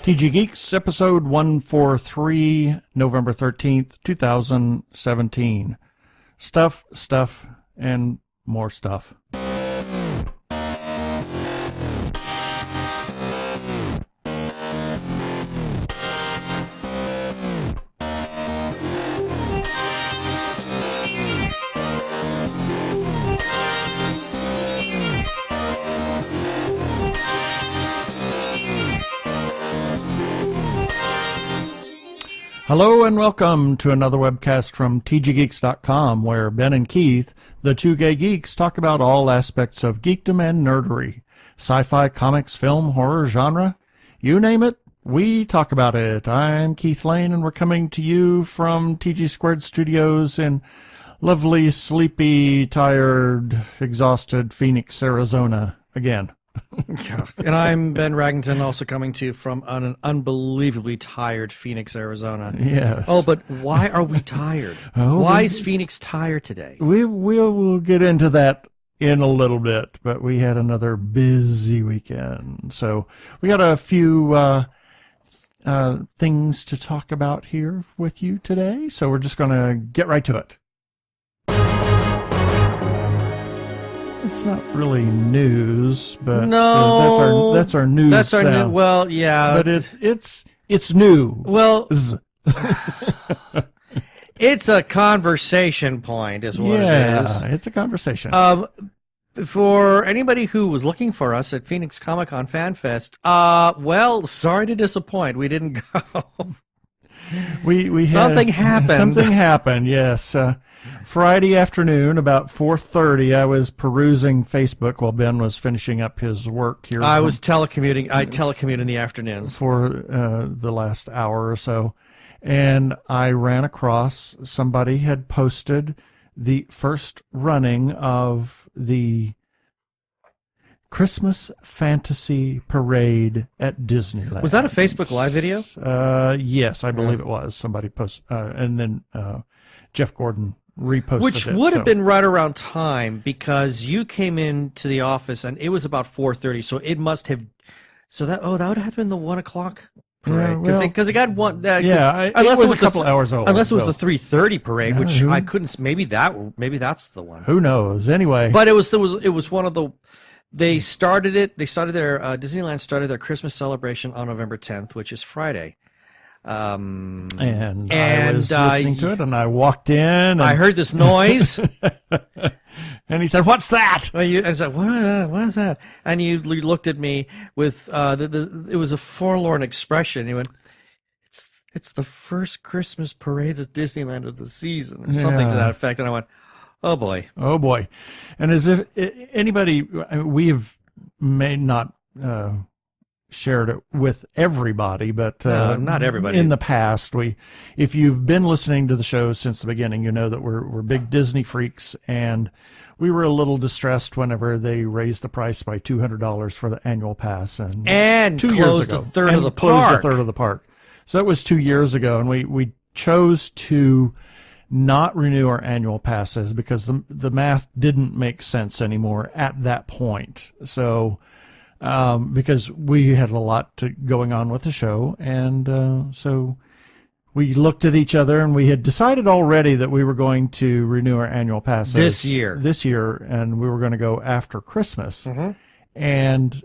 TG Geeks, episode 143, November 13th, 2017. Stuff, and more stuff. Hello and welcome to another webcast from tggeeks.com, where Ben and Keith, the Two Gay Geeks, talk about all aspects of geekdom and nerdery. Sci-fi, comics, film, horror, genre, you name it, we talk about it. I'm Keith Lane, and we're coming to you from TG Squared Studios in lovely, sleepy, tired, exhausted Phoenix, Arizona again. And I'm Ben Raggington, also coming to you from an unbelievably tired Phoenix, Arizona. Yes. Oh, but why are we tired? Why is Phoenix tired today? We'll get into that in a little bit, but we had another busy weekend. So we got a few things to talk about here with you today. So we're just going to get right to it. It's not really news, but no, that's our news. That's our sound. Well, yeah, but it's new. Well, it's a conversation point, is what it is. Yeah, it's a conversation. For anybody who was looking for us at Phoenix Comic Con Fan Fest, well, sorry to disappoint, we didn't go. We something happened. Something happened. Yes. Friday afternoon, about 4:30, I was perusing Facebook while Ben was finishing up his work here. I was telecommuting. I telecommute in the afternoons for the last hour or so, and I ran across somebody had posted the first running of the Christmas Fantasy Parade at Disneyland. Was that a Facebook Live video? Yes, I believe it was. Somebody posted, and then Jeff Gordon reposted Which it. Would have been right around time, because you came into the office and it was about 4:30, so it must have. So that would have been the 1 o'clock parade, because they got one. Unless it was a couple hours old. Unless it was the 3:30 parade, which I couldn't. Maybe that's the one. Who knows? Anyway, but it was one of the. They started it. They started their Disneyland started their Christmas celebration on November 10th, which is Friday. And I was listening to it, and I walked in. And I heard this noise, and he said, "What's that?" I said, "What is that?" And you looked at me with it was a forlorn expression. You went, "It's the first Christmas parade at Disneyland of the season," or something to that effect. And I went, "Oh boy, oh boy," and as if anybody, may not shared it with everybody, but not everybody. In the past, if you've been listening to the show since the beginning, you know that we're big Disney freaks, and we were a little distressed whenever they raised the price by $200 for the annual pass, and 2 years closed ago, a third of the closed park. a third of the park. So that was 2 years ago, and we chose to not renew our annual passes because the math didn't make sense anymore at that point. So because we had a lot going on with the show, and so we looked at each other, and we had decided already that we were going to renew our annual passes this year, and we were going to go after Christmas. Mm-hmm. And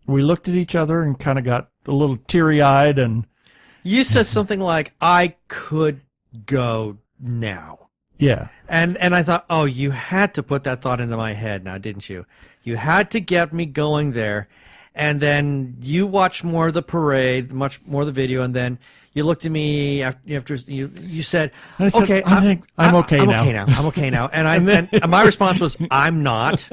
we looked at each other and kind of got a little teary-eyed, and you said something like, "I could go now." Yeah. And I thought, oh, you had to put that thought into my head now, didn't you? You had to get me going there. And then you watched more of the parade, much more of the video, and then you looked at me after you said, "Okay, I think I'm okay now. I'm okay now." And my response was, "I'm not."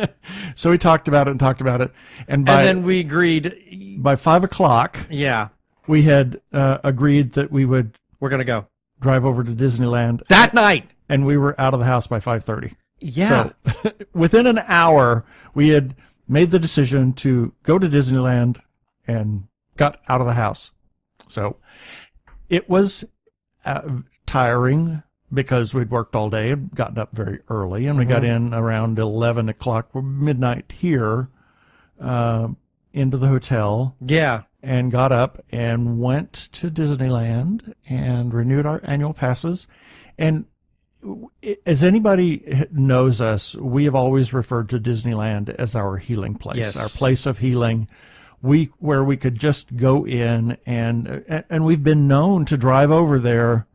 So we talked about it, and then we agreed by 5 o'clock. Yeah, we had agreed that we're gonna go drive over to Disneyland that night, and we were out of the house by 5:30. Yeah. So within an hour, we had made the decision to go to Disneyland and got out of the house. So it was tiring because we'd worked all day and gotten up very early, and we got in around 11 o'clock, midnight here, into the hotel. Yeah. and got up and went to Disneyland and renewed our annual passes. And as anybody knows us, we have always referred to Disneyland as our healing place, Yes. our place of healing. Where we could just go in, and we've been known to drive over there,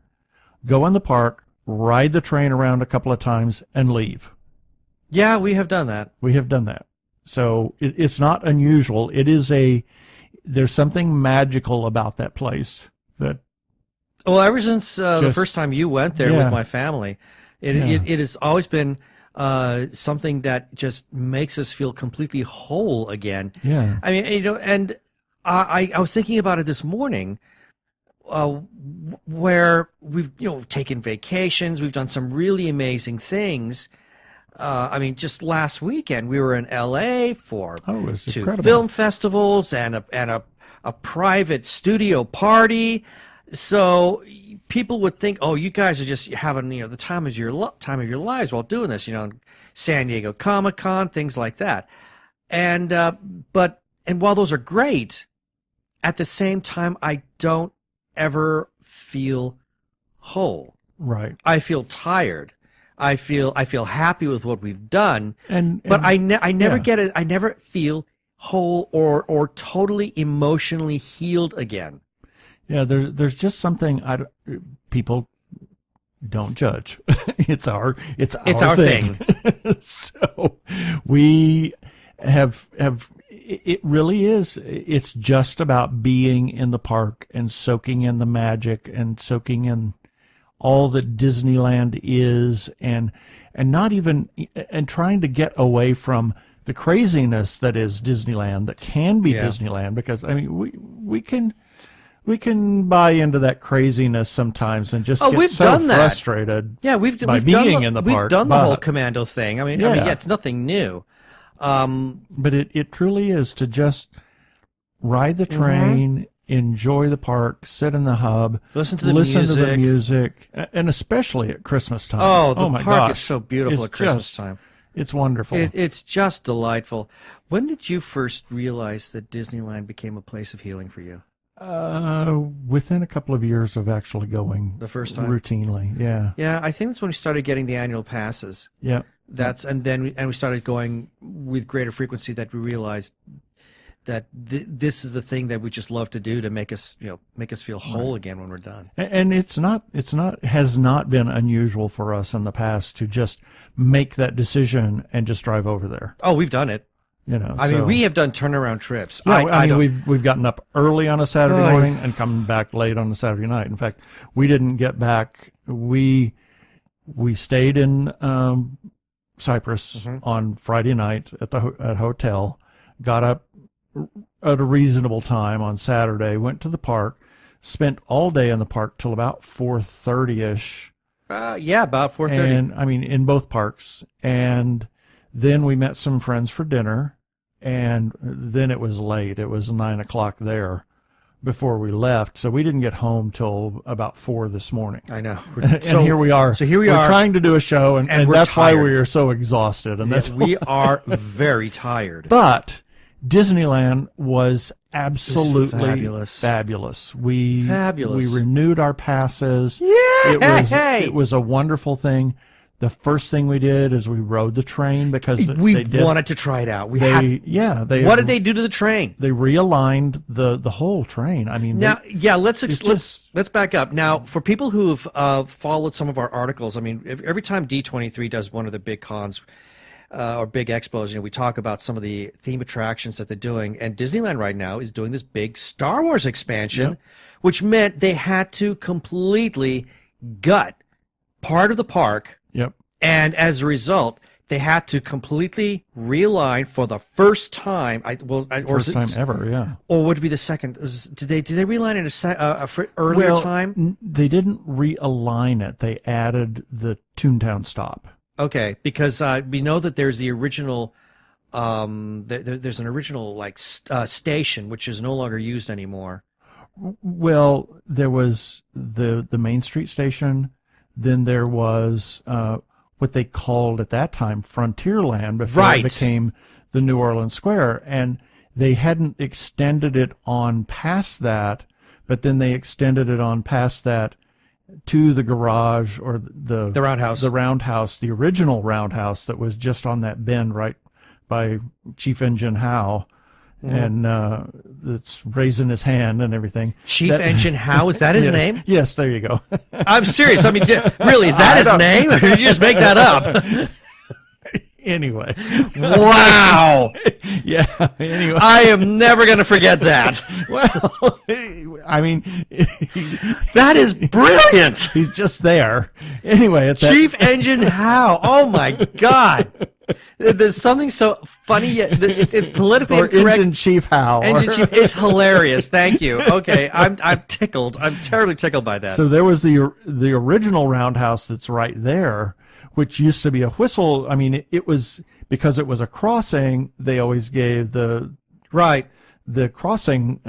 go in the park, ride the train around a couple of times, and leave. Yeah, we have done that. We have done that. So it's not unusual. There's something magical about that place that. Well, ever since the first time you went there with my family, it has always been something that just makes us feel completely whole again. Yeah. I mean, and I was thinking about it this morning, where we've taken vacations, we've done some really amazing things. I mean, just last weekend we were in L.A. for two incredible. film festivals and a private studio party. So people would think, oh, you guys are just having the time of your lives while doing this. San Diego Comic-Con, things like that. And while those are great, at the same time, I don't ever feel whole. Right. I feel tired. I feel happy with what we've done, but I never get it. I never feel whole or totally emotionally healed again. Yeah, there's just something people don't judge. It's our thing. So we have it really is. It's just about being in the park and soaking in the magic and soaking in all that Disneyland is, and not even and trying to get away from the craziness that is Disneyland, that can be Disneyland, because I mean we can buy into that craziness sometimes and just get so frustrated. Yeah, we've by being in the park. We've done the whole Commando thing. I mean, it's nothing new. But it truly is to just ride the train, enjoy the park, sit in the hub, listen to the music, and especially at Christmas time. Oh, my park is so beautiful at Christmas time. It's wonderful. It's just delightful. When did you first realize that Disneyland became a place of healing for you? Within a couple of years of actually going the first time routinely. Yeah, I think that's when we started getting the annual passes. Yeah, and we started going with greater frequency, that we realized that this is the thing that we just love to do to make us feel whole again when we're done. And has not been unusual for us in the past to just make that decision and just drive over there. Oh, we've done it. I mean, we have done turnaround trips. Yeah, we've gotten up early on a Saturday morning and come back late on a Saturday night. In fact, we didn't get back. We stayed in Cyprus on Friday night at hotel. Got up at a reasonable time on Saturday. Went to the park. Spent all day in the park till about 4:30ish. About 4:30. And I mean, in both parks. And then we met some friends for dinner, and then it was late. It was 9 o'clock there before we left, so we didn't get home till about 4 this morning. I know. And here we are. So here we We're are trying to do a show, and that's tired. why we are so exhausted. And that's we are very tired. But Disneyland was absolutely fabulous. We renewed our passes. Yeah, it was a wonderful thing. The first thing we did is we rode the train because we wanted to try it out. What did they do to the train? They realigned the whole train. I mean, let's back up. Now, for people who've followed some of our articles, I mean, every time D23 does one of the big cons or big expos, we talk about some of the theme attractions that they're doing, and Disneyland right now is doing this big Star Wars expansion, which meant they had to completely gut part of the park. Yep. And as a result, they had to completely realign for the first time. First time ever, yeah. Or would it be the second? Did they realign it a earlier time? They didn't realign it. They added the Toontown stop. Okay, because we know that there's the original. There's an original station which is no longer used anymore. Well, there was the Main Street station. Then there was what they called at that time Frontierland before it became the New Orleans Square. And they hadn't extended it on past that, but then they extended it on past that to the garage or the roundhouse. The roundhouse, the original roundhouse that was just on that bend right by Chief Engine Howe. And it's raising his hand and everything. Chief Engine Howe, is that his name? Yes, there you go. I'm serious. I mean, really, is that his name? Or did you just make that up? Anyway. Wow. Yeah, anyway. I am never going to forget that. Well, I mean, that is brilliant. He's just there. Anyway, it's Chief Engine Howe. Oh, my God. There's something so funny, yet it's politically incorrect. Engine Chief Howe. Engine Chief. It's hilarious. Thank you. Okay, I'm tickled. I'm terribly tickled by that. So there was the original roundhouse that's right there, which used to be a whistle. I mean, it was, because it was a crossing, they always gave the crossing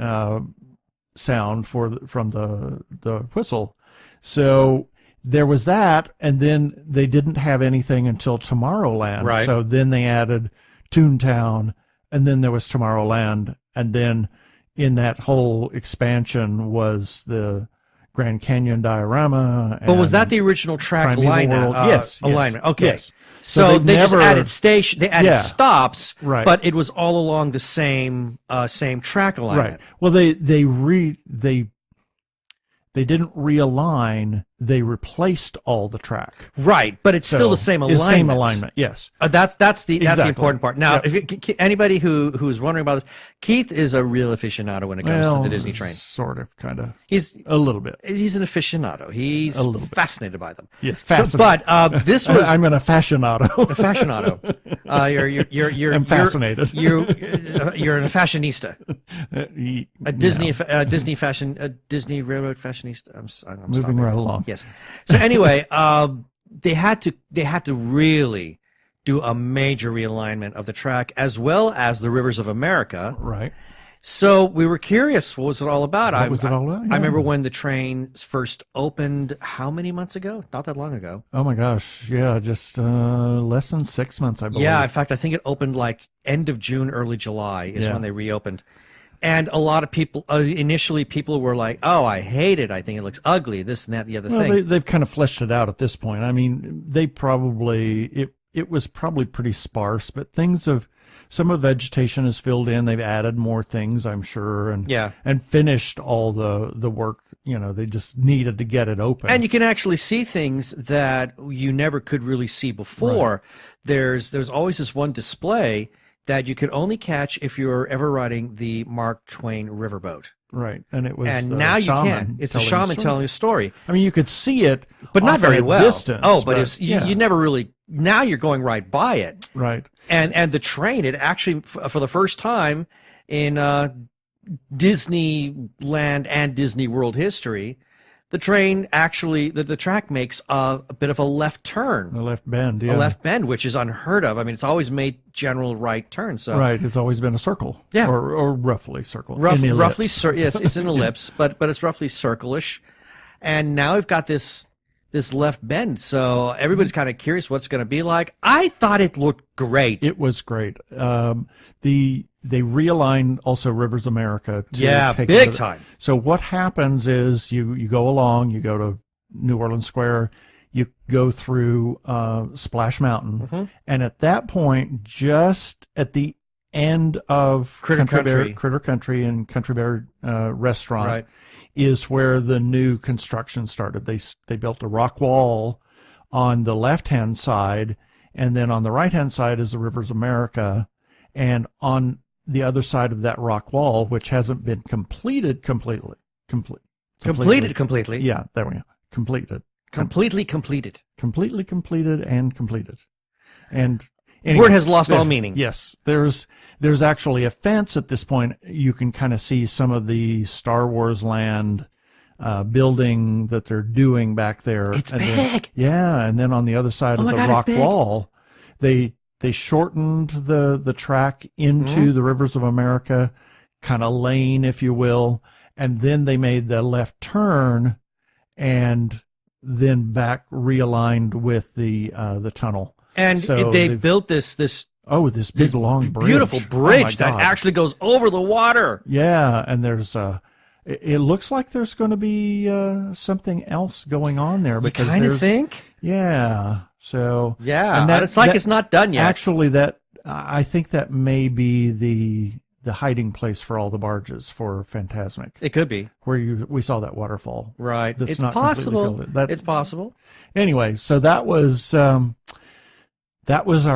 sound from the whistle. So there was that, and then they didn't have anything until Tomorrowland. Right. So then they added Toontown, and then there was Tomorrowland, and then in that whole expansion was the Grand Canyon diorama. But was that the original track alignment? Yes. Alignment. Okay. Yes. So they just added they added stops, right. But it was all along the same track alignment. Right. Well, they didn't realign. They replaced all the track. Right, but it's still the same alignment. It's same alignment, yes. That's the important part. Now, if anybody who's wondering about this, Keith is a real aficionado when it comes to the Disney trains. Sort of, kind of. He's a little bit. He's an aficionado. He's fascinated by them. Yes, fascinated. But this was. I'm an aficionado. I'm fascinated. You're a fashionista. A Disney railroad fashionista. I'm moving right along. Yes. So anyway, they had to really do a major realignment of the track as well as the Rivers of America. Right. So we were curious, what was it all about? What was it all about? Yeah. I remember when the trains first opened, how many months ago? Not that long ago. Oh my gosh, yeah, just less than 6 months, I believe. Yeah, in fact, I think it opened like end of June, early July is when they reopened. And a lot of people, initially people were like, oh, I hate it. I think it looks ugly, this and that, the other thing. They've kind of fleshed it out at this point. I mean, it was probably pretty sparse, but some of the vegetation is filled in. They've added more things, I'm sure, and finished all the work. They just needed to get it open. And you can actually see things that you never could really see before. Right. There's always this one display that you could only catch if you were ever riding the Mark Twain riverboat. Right, and it was. And now you can. It's the shaman telling a story. I mean, you could see it, but not very well. Distance, but you never really. Now you're going right by it. Right. And the train, it actually for the first time in Disneyland and Disney World history, the train actually, the track makes a bit of a left turn. A left bend, yeah. A left bend, which is unheard of. I mean, it's always made general right turns. So. Right, it's always been a circle. Yeah. Or roughly circle. Roughly, yes, it's an ellipse, but it's roughly circle-ish. And now we've got this left bend, so everybody's kind of curious what's going to be like. I thought it looked great. It was great. They realigned also Rivers America. Big time. So what happens is you go along, you go to New Orleans Square, you go through Splash Mountain, and at that point, just at the end of Critter Country and Country Bear Restaurant, is where the new construction started. They built a rock wall on the left-hand side, and then on the right-hand side is the Rivers America, and on the other side of that rock wall, which hasn't been completed completely. Completely. Yeah, there we go. Completed. Completely completed. Completely completed and completed. And anyway, word has lost all meaning. Yes, there's actually a fence at this point. You can kind of see some of the Star Wars land building that they're doing back there. It's and big. And then on the other side of the rock wall, they shortened the track into the Rivers of America kind of lane, if you will, and then they made the left turn and then back realigned with the tunnel. And so they built this Oh, this big long bridge. Beautiful bridge that actually goes over the water. Yeah, and there's it looks like there's going to be something else going on there. You kind of think? Yeah. So yeah, and it's like it's not done yet. Actually, I think that may be the hiding place for all the barges for Fantasmic. It could be where we saw that waterfall. Right. It's possible. It's possible. Anyway, so that was our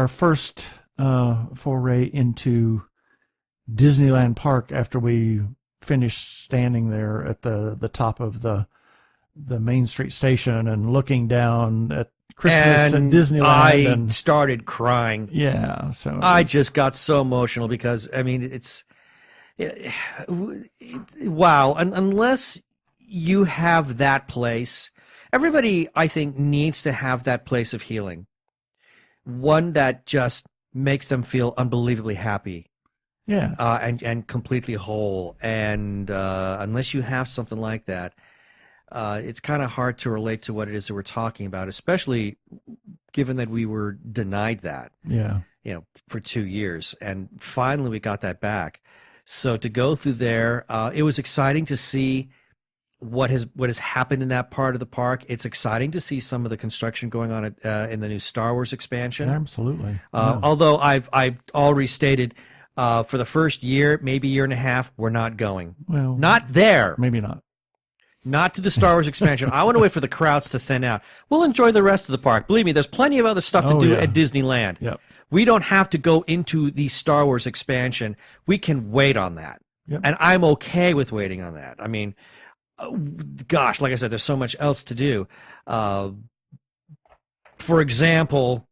first foray into Disneyland Park after we finished standing there at the top of the Main Street station and looking down at Christmas and Disneyland. I started crying. Yeah, so I just got so emotional because I mean wow. Unless you have that place, everybody I think needs to have that place of healing. One that just makes them feel unbelievably happy. Yeah. And completely whole. And unless you have something like that, it's kind of hard to relate to what it is that we're talking about, especially given that we were denied that. Yeah. For 2 years, and finally we got that back. So to go through there, it was exciting to see what has happened in that part of the park. It's exciting to see some of the construction going on in the new Star Wars expansion. Absolutely. Although I've already stated for the first year, maybe year and a half, we're not going. Well, not there. Maybe not. Not to the Star Wars expansion. I want to wait for the crowds to thin out. We'll enjoy the rest of the park. Believe me, there's plenty of other stuff to do at Disneyland. Yep. We don't have to go into the Star Wars expansion. We can wait on that. Yep. And I'm okay with waiting on that. I mean, gosh, like I said, there's so much else to do. For example,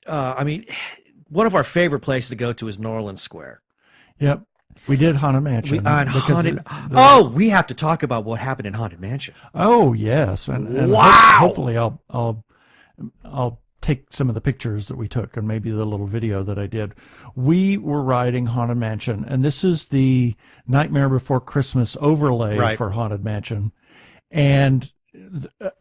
I mean, one of our favorite places to go to is Norland Square. Yep. We did Haunted Mansion. We have to talk about what happened in Haunted Mansion. Oh yes, and wow. Hopefully I'll take some of the pictures that we took and maybe the little video that I did. We were riding Haunted Mansion, and this is the Nightmare Before Christmas overlay for Haunted Mansion, and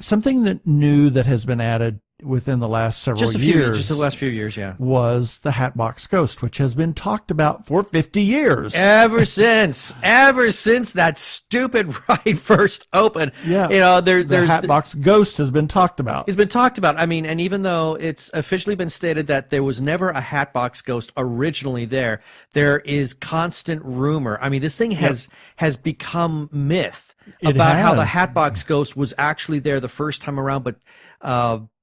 something that has been added within the last several years. Just the last few years, yeah. Was the Hatbox Ghost, which has been talked about for 50 years. Ever since that stupid ride first opened. Yeah. The Hatbox Ghost has been talked about. It's been talked about. I mean, and even though it's officially been stated that there was never a Hatbox Ghost originally there is constant rumor. I mean, this thing has become myth about how the Hatbox Ghost was actually there the first time around, but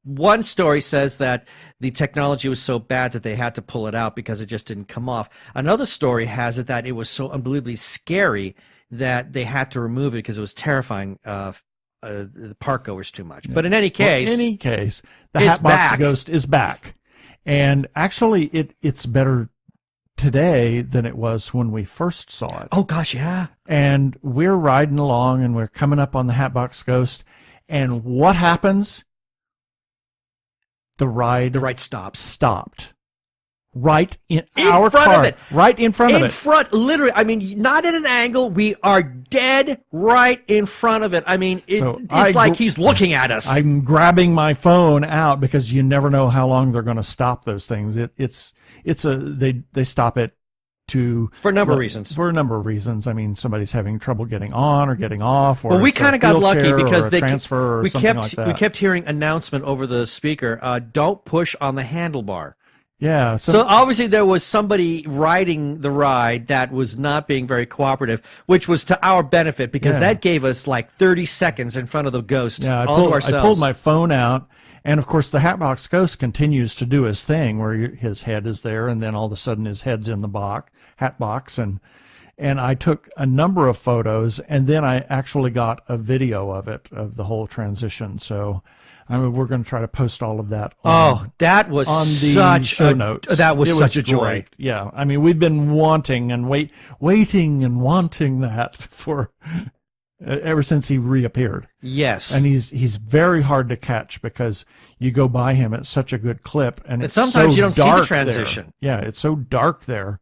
one story says that the technology was so bad that they had to pull it out because it just didn't come off. Another story has it that it was so unbelievably scary that they had to remove it because it was terrifying the park goers too much. Yeah. But in any case, the Hatbox Ghost is back, and actually, it's better today than it was when we first saw it. Oh gosh, yeah. And we're riding along, and we're coming up on the Hatbox Ghost, and what happens? The ride stopped. Right in our front car. Of it. Right in front of it. In front, literally. I mean, not at an angle. We are dead right in front of it. I mean, it's like he's looking at us. I'm grabbing my phone out because you never know how long they're going to stop those things. They stop it for a number of reasons. For a number of reasons. I mean, somebody's having trouble getting on or getting off, or we kind of got lucky because we kept hearing announcement over the speaker. Don't push on the handlebar. Yeah. So obviously there was somebody riding the ride that was not being very cooperative, which was to our benefit because that gave us like 30 seconds in front of the ghost all to ourselves. I pulled my phone out. And, of course, the Hatbox Ghost continues to do his thing where his head is there, and then all of a sudden his head's in the hat box. And I took a number of photos, and then I actually got a video of it, of the whole transition. So, I mean, we're going to try to post all of that that was on the such show notes. That was such a joy. Great. Yeah. I mean, we've been wanting and waiting and wanting that for ever since he reappeared. Yes. And he's very hard to catch because you go by him at such a good clip, and sometimes you don't see the transition. Yeah, it's so dark there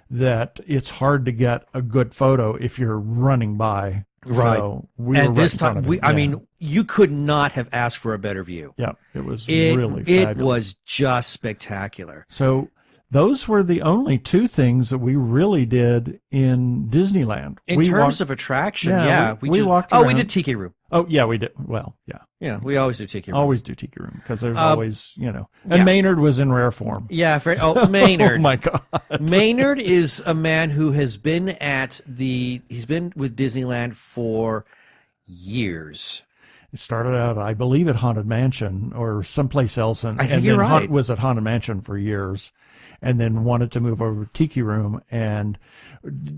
that it's hard to get a good photo if you're running by. Right. So we and were this right time, I mean, you could not have asked for a better view. Yeah, it was really fabulous. It was just spectacular. So those were the only two things that we really did in Disneyland. In terms of attraction, yeah. We walked around. We did Tiki Room. Oh, yeah, we did. Well, yeah. Yeah, we always do Tiki Room. Always do Tiki Room because there's always, And Maynard was in rare form. Yeah, Maynard. Oh, my God. Maynard is a man who has been he's been with Disneyland for years. It started out, I believe, at Haunted Mansion or someplace else. I think you're right. Was at Haunted Mansion for years and then wanted to move over to Tiki Room and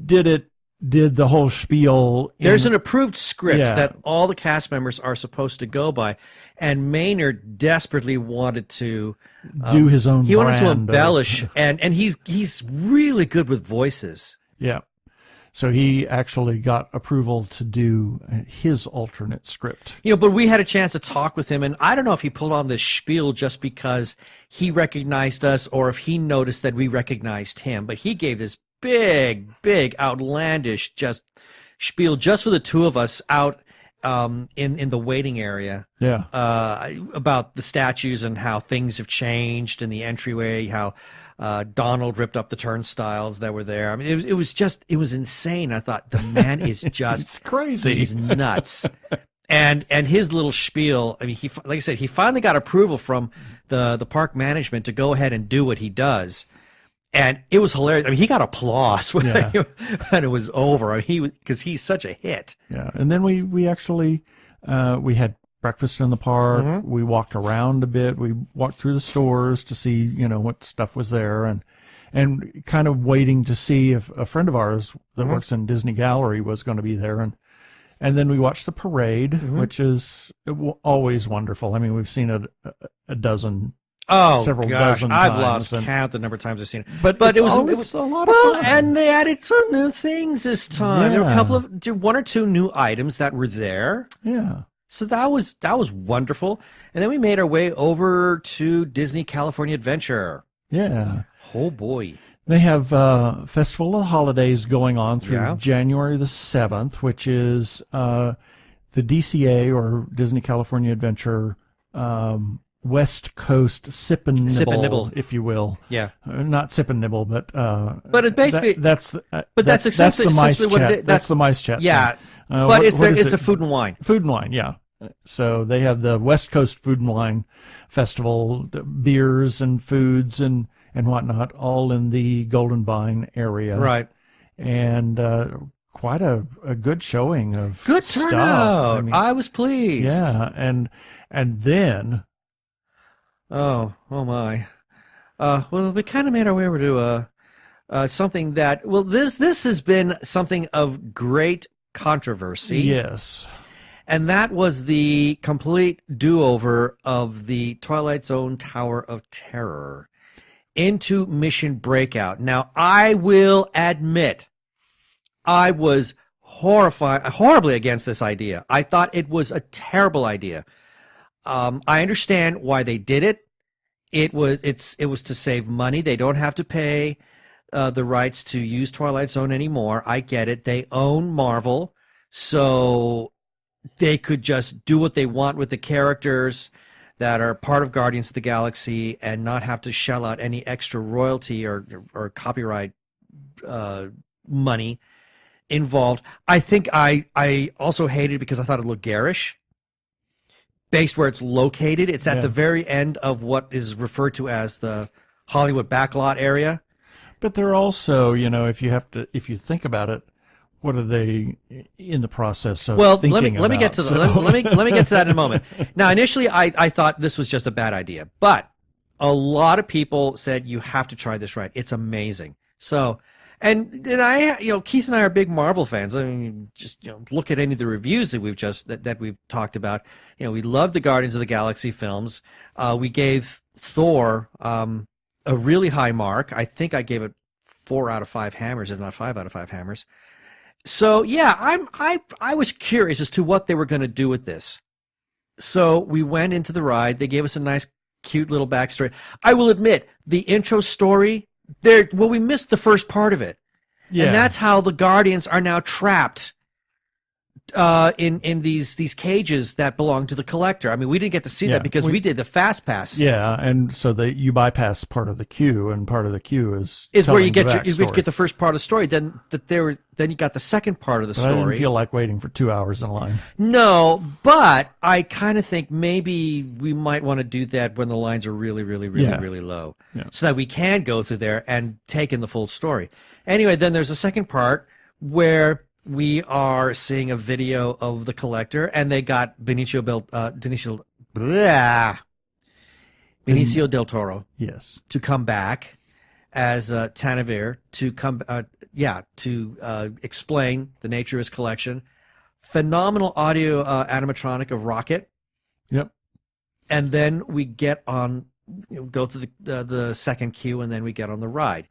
did the whole spiel. There's an approved script that all the cast members are supposed to go by, and Maynard desperately wanted to do his own. He wanted to embellish, and he's really good with voices. Yeah, so he actually got approval to do his alternate script. But we had a chance to talk with him, and I don't know if he pulled on this spiel just because he recognized us, or if he noticed that we recognized him. But he gave this big, outlandish just spiel just for the two of us out in the waiting area. Yeah. About the statues and how things have changed in the entryway, how Donald ripped up the turnstiles that were there. I mean, it was insane. I thought the man is just it's crazy. He's nuts. And his little spiel, I mean, like I said, he finally got approval from the park management to go ahead and do what he does. And it was hilarious. I mean, he got applause when it was over. I mean, because he's such a hit. Yeah, and then we actually we had breakfast in the park. Mm-hmm. We walked around a bit. We walked through the stores to see what stuff was there, and kind of waiting to see if a friend of ours that works in Disney Gallery was going to be there, and then we watched the parade, which is always wonderful. I mean, we've seen it a dozen. Several dozen I've times. lost count the number of times I've seen it. But it was a lot of fun. And they added some new things this time. There were one or two new items that were there. Yeah. So that was wonderful. And then we made our way over to Disney California Adventure. Yeah. Oh boy. They have Festival of the Holidays going on through January the 7th, which is the DCA or Disney California Adventure West Coast sip and nibble, if you will. Yeah, not sip and nibble, but it basically that's the mice chat. That's the mice chat. Yeah, but it's a food and wine. Food and wine, yeah. So they have the West Coast Food and Wine Festival, beers and foods and whatnot, all in the Golden Vine area. Right, and quite a good showing of good stuff. turnout. I mean, I was pleased. Yeah, and then. Oh my. Well, we kind of made our way over to something that, this has been something of great controversy. Yes. And that was the complete do-over of the Twilight Zone Tower of Terror into Mission Breakout. Now, I will admit, I was horribly against this idea. I thought it was a terrible idea. I understand why they did it. It was to save money. They don't have to pay the rights to use Twilight Zone anymore. I get it. They own Marvel, so they could just do what they want with the characters that are part of Guardians of the Galaxy and not have to shell out any extra royalty or copyright money involved. I think I also hated it because I thought it looked garish. Based where it's located, it's at the very end of what is referred to as the Hollywood backlot area. But they're also, if you think about it, what are they in the process of thinking let me get to let me get to that in a moment. Now, initially, I thought this was just a bad idea, but a lot of people said you have to try this ride. It's amazing. So. And I, Keith and I are big Marvel fans. I mean, just look at any of the reviews that we've talked about. We love the Guardians of the Galaxy films. We gave Thor a really high mark. I think I gave it 4 out of 5 hammers, if not 5 out of 5 hammers. So yeah, I was curious as to what they were going to do with this. So we went into the ride. They gave us a nice, cute little backstory. I will admit, the intro story. We missed the first part of it. Yeah. And that's how the Guardians are now trapped in these cages that belong to the collector. I mean, we didn't get to see that because we did the fast pass. Yeah, and so you bypass part of the queue, and part of the queue is where you get the first part of the story. Then you got the second part of the story. I didn't feel like waiting for 2 hours in line. No, but I kind of think maybe we might want to do that when the lines are really, really, really, really low, so that we can go through there and take in the full story. Anyway, then there's a second part where we are seeing a video of the collector, and they got Benicio del Toro, yes, to come back as Tanavir to explain the nature of his collection. Phenomenal audio animatronic of Rocket. Yep. And then we get on, go through the second queue, and then we get on the ride.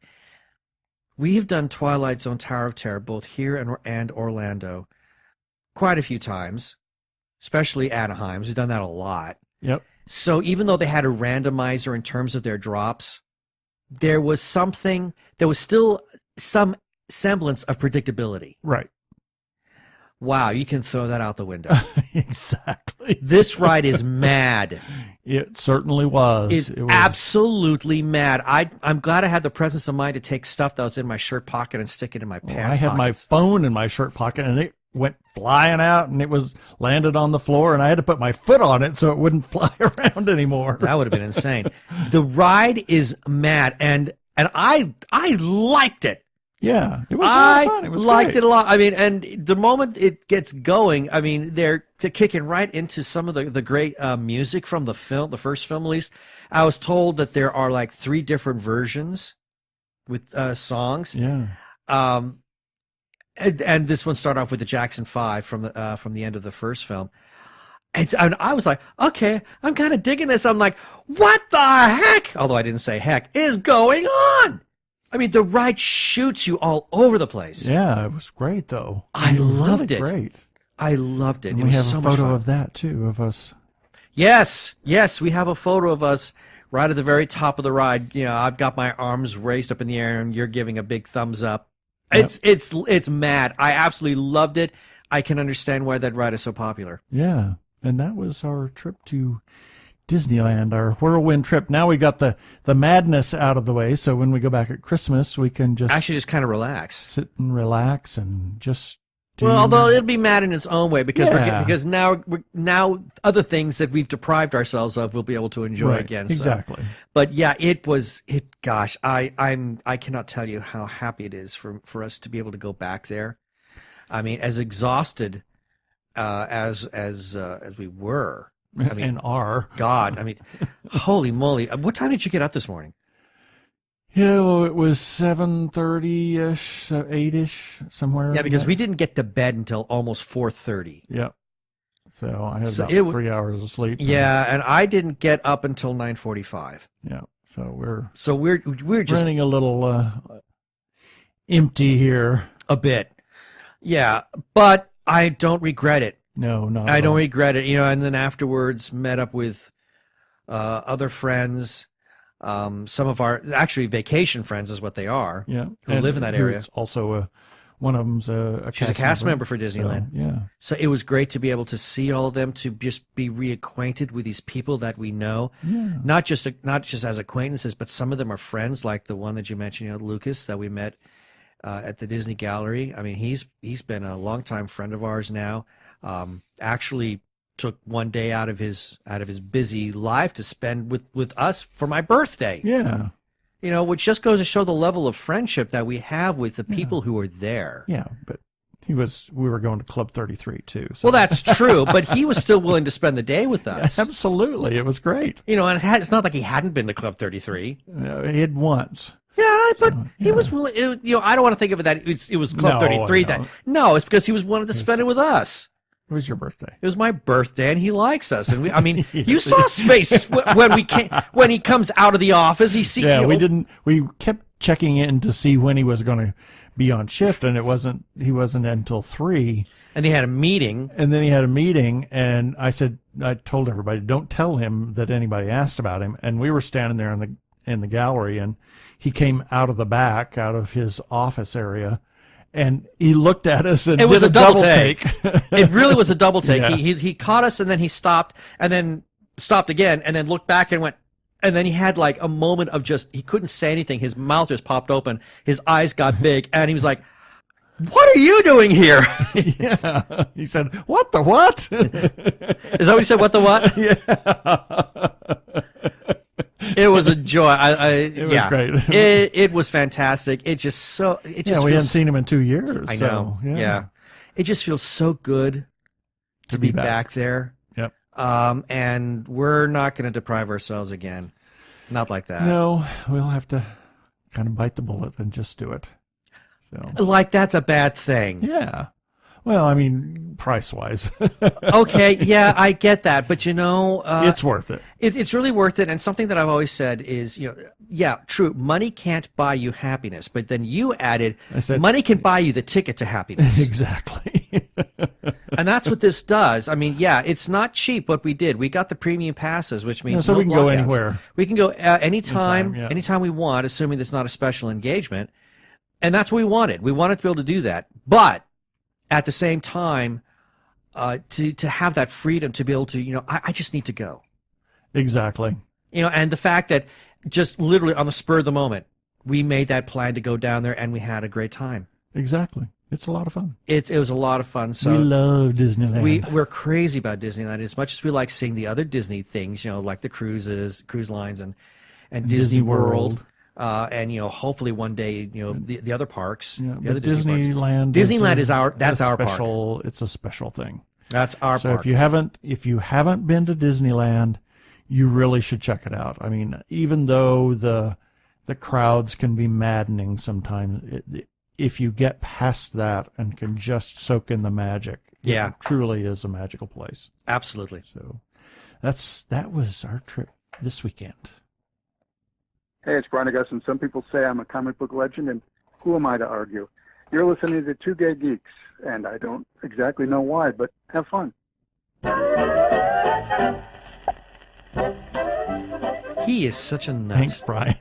We have done Twilight Zone Tower of Terror both here and Orlando quite a few times, especially Anaheim's. We've done that a lot. Yep. So even though they had a randomizer in terms of their drops, there was still some semblance of predictability. Right. Wow, you can throw that out the window. Exactly. This ride is mad. It certainly was. It was absolutely mad. I'm glad I had the presence of mind to take stuff that was in my shirt pocket and stick it in my pants pockets. I had my phone in my shirt pocket, and it went flying out, and it landed on the floor, and I had to put my foot on it so it wouldn't fly around anymore. That would have been insane. The ride is mad, and I liked it. Yeah, it was fun. It was liked great. it a lot. I mean, and the moment it gets going, I mean, they're kicking right into some of the great music from the first film at least. I was told that there are like 3 different versions with songs. Yeah. And this one started off with the Jackson 5 from the end of the first film. And I was like, okay, I'm kind of digging this. I'm like, what the heck? Although I didn't say heck, is going on? I mean, the ride shoots you all over the place. Yeah, it was great, though. I loved it. Great. I loved it. And it we was have so a much photo fun. of that, too, of us. Yes, we have a photo of us right at the very top of the ride. You know, I've got my arms raised up in the air, and you're giving a big thumbs up. Yep. It's mad. I absolutely loved it. I can understand why that ride is so popular. Yeah, and that was our trip to Disneyland, our whirlwind trip. Now we got the madness out of the way, so when we go back at Christmas, we can just kind of relax, sit and relax, and just although it'll be mad in its own way because now other things that we've deprived ourselves of we'll be able to enjoy again. So. Exactly. But yeah, gosh, I cannot tell you how happy it is for us to be able to go back there. I mean, as exhausted as we were. I mean, and are. God, I mean, holy moly. What time did you get up this morning? Yeah, well, it was 7:30-ish, 8-ish, somewhere. Yeah, because we didn't get to bed until almost 4:30. Yeah. So I had about 3 hours of sleep. Yeah, and I didn't get up until 9:45. Yeah. So we're just running a little empty here. A bit. Yeah, but I don't regret it. No, not I don't regret it. You know, and then afterwards met up with other friends, some of our actually vacation friends is what they are. Yeah, who live in that area. Also, one of them's she's a cast member for Disneyland. So, yeah. So it was great to be able to see all of them, to just be reacquainted with these people that we know, not just as acquaintances, but some of them are friends, like the one that you mentioned, you know, Lucas, that we met at the Disney Gallery. I mean, he's been a longtime friend of ours now. Actually took one day out of his busy life to spend with us for my birthday. Yeah. You know, which just goes to show the level of friendship that we have with the people who are there. Yeah, but we were going to Club 33 too. So. Well, that's true, but he was still willing to spend the day with us. Yeah, absolutely. It was great. You know, and it's not like he hadn't been to Club 33. He had once. Yeah, but he was willing. You know, I don't want to think of it that it was Club 33. No, it's because he wanted to spend it with us. It was your birthday. It was my birthday, and he likes us. And I mean, you saw his face when he comes out of the office. We kept checking in to see when he was going to be on shift, and he wasn't until 3. And they had a meeting. And then he had a meeting, and I told everybody, don't tell him that anybody asked about him. And we were standing there in the gallery, and he came out of the back, out of his office area, And he looked at us and it was did a double take. take. It really was a double take. Yeah. He caught us, and then he stopped, and then stopped again, and then looked back and went. And then he had like a moment of he couldn't say anything. His mouth just popped open. His eyes got big, and he was like, "What are you doing here?" Yeah. He said, "What the what?" Is that what he said? What the what? Yeah. It was a joy. It was great. It was fantastic. It just we feels, hadn't seen him in 2 years. I know. So, yeah. It just feels so good to be back there. Yep. And we're not going to deprive ourselves again. Not like that. No, we'll have to kind of bite the bullet and just do it. So. Like that's a bad thing. Yeah. Well, I mean, price-wise. Okay, yeah, I get that, but it's worth it. It's really worth it. And something that I've always said is, yeah, true, money can't buy you happiness. But then you added, money can buy you the ticket to happiness. Exactly. And that's what this does. I mean, yeah, it's not cheap what we did. We got the premium passes, which means so no we can blockouts. Go anywhere. We can go anytime, yeah. anytime we want, assuming there's not a special engagement. And that's what we wanted. We wanted to be able to do that. But at the same time, to have that freedom to be able to, I just need to go. Exactly. And the fact that just literally on the spur of the moment, we made that plan to go down there and we had a great time. Exactly. It's a lot of fun. It was a lot of fun. So we love Disneyland. We're crazy about Disneyland. As much as we like seeing the other Disney things, like the cruise lines and Disney World. And hopefully one day, the other parks, yeah, the other Disneyland. Disneyland is our special. park. It's a special thing. That's our so park. So if you haven't been to Disneyland, you really should check it out. I mean, even though the crowds can be maddening sometimes, if you get past that and can just soak in the magic, yeah, it truly is a magical place. Absolutely. So that was our trip this weekend. Hey, it's Brian Augustine. Some people say I'm a comic book legend, and who am I to argue? You're listening to Two Gay Geeks, and I don't exactly know why, but have fun. He is such a nut. Thanks, Brian.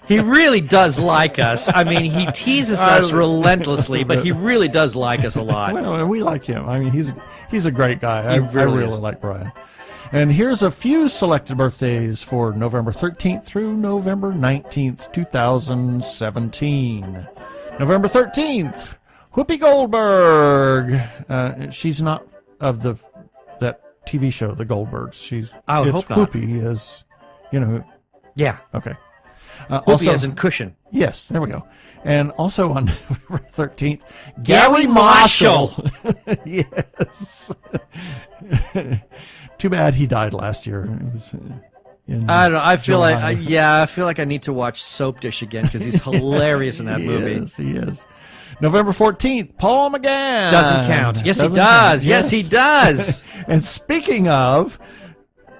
He really does like us. I mean, he teases us relentlessly, but he really does like us a lot. Well, we like him. I mean, he's a great guy. I really like Brian. And here's a few selected birthdays for November 13th through November 19th, 2017. November 13th, Whoopi Goldberg. She's not of that TV show, The Goldbergs. It's hope not. Whoopi is, Yeah. Okay. Whoopi also, as in cushion. Yes, there we go. And also on November 13th, Gary Marshall. Yes. Too bad he died last year. It was I don't know. I feel July. I feel like I need to watch Soap Dish again because he's hilarious in that movie. Yes, he is. November 14th, Paul McGann. Doesn't count. Yes, he does. Count. Yes, he does. And speaking of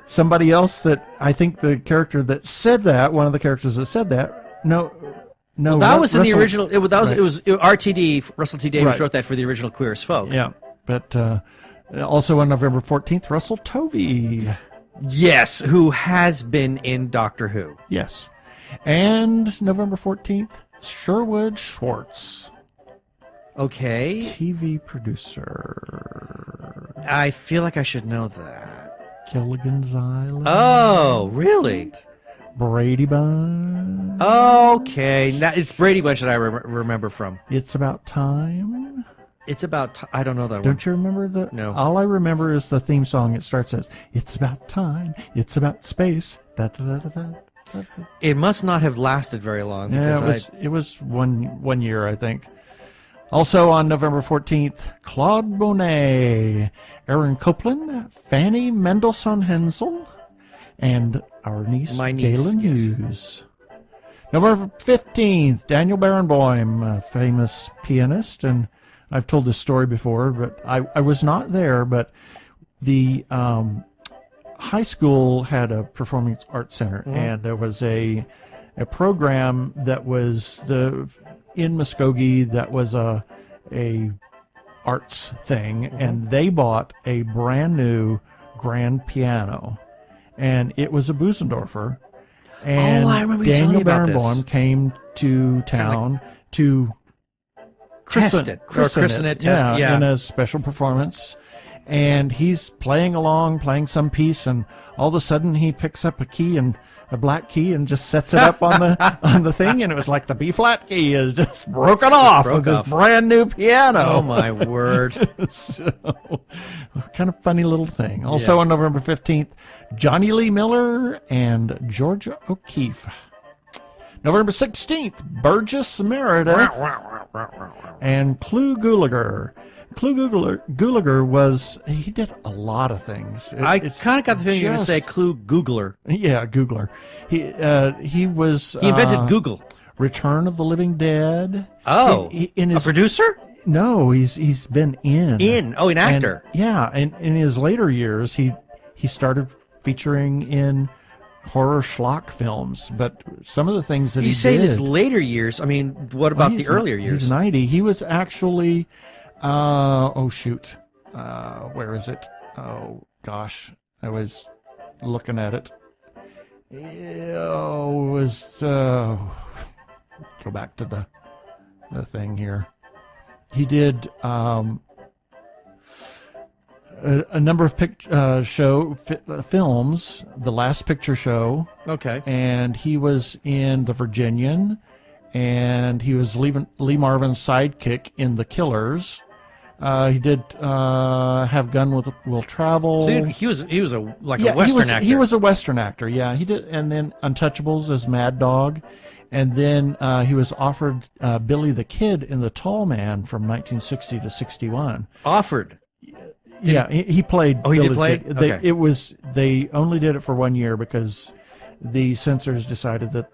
somebody else that I think the character that said that, one of the characters that said that, no, that was in the original. It was right. RTD. Russell T Davies right. wrote that for the original Queer as Folk. Yeah, but also on November 14th, Russell Tovey. Yes, who has been in Doctor Who. Yes. And November 14th, Sherwood Schwartz. Okay. TV producer. I feel like I should know that. Gilligan's Island. Oh, really? Brady Bunch. Okay. Now, it's Brady Bunch that I remember from. It's About Time. It's about I don't know that one. Don't you remember No. All I remember is the theme song. It starts as, "It's about time, it's about space." Da, da, da, da, da, da. It must not have lasted very long. Yeah, it was one year, I think. Also on November 14th, Claude Monet, Aaron Copland, Fanny Mendelssohn-Hensel, and our niece, Galen Hughes. November 15th, Daniel Barenboim, a famous pianist, and I've told this story before, but I was not there, but the high school had a performing arts center, and there was a program that was in Muskogee that was a arts thing, and they bought a brand new grand piano, and it was a Busendorfer, and I remember you telling Daniel me about this. Barenboim came to town to Test it. Or christen it, test it, yeah. In a special performance. And he's playing along, playing some piece, and all of a sudden he picks up a black key, and just sets it up on the thing, and it was like the B flat key is just broken off of this brand new piano. Oh my word! So, kind of funny little thing. Also on November 15th, Johnny Lee Miller and Georgia O'Keeffe. November 16th, Burgess Meredith and Clu Gulager. Clu Gulager he did a lot of things. I kind of got the feeling you're going to say Clu Googler. Yeah, Googler. He invented Google. Return of the Living Dead. Oh, a producer? No, he's been in. An actor. And in his later years, he started featuring in horror schlock films, but some of the things that he did... You say in his later years. I mean, what about the earlier years? He's 90. He was actually... where is it? Oh, gosh. I was looking at it. It was... go back to the thing here. He did... a number of films, The Last Picture Show. Okay. And he was in The Virginian, and he was Lee Marvin's sidekick in The Killers. He did Have Gun Will Travel. So he was a Western actor. He was a Western actor, yeah. He did, and then Untouchables as Mad Dog. And then he was offered Billy the Kid in The Tall Man from 1960 to 61. Offered? He played. Oh, he did play? Okay. They only did it for 1 year because the censors decided that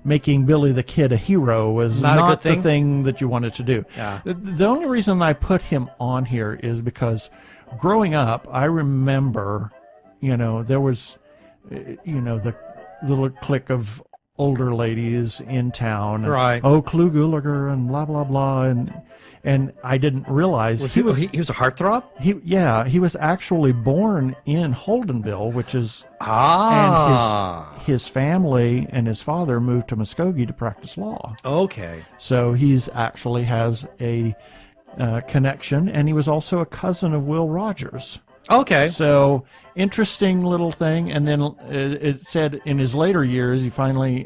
making Billy the Kid a hero was not the thing that you wanted to do. Yeah. The only reason I put him on here is because growing up, I remember, there was, the little clique of older ladies in town. Right. Oh, Clu Gulager and blah, blah, blah. And I didn't realize he was a heartthrob? He was actually born in Holdenville, which is... And his family and his father moved to Muskogee to practice law. Okay. So he's actually has a connection, and he was also a cousin of Will Rogers. Okay. So, interesting little thing. And then it said in his later years, he finally...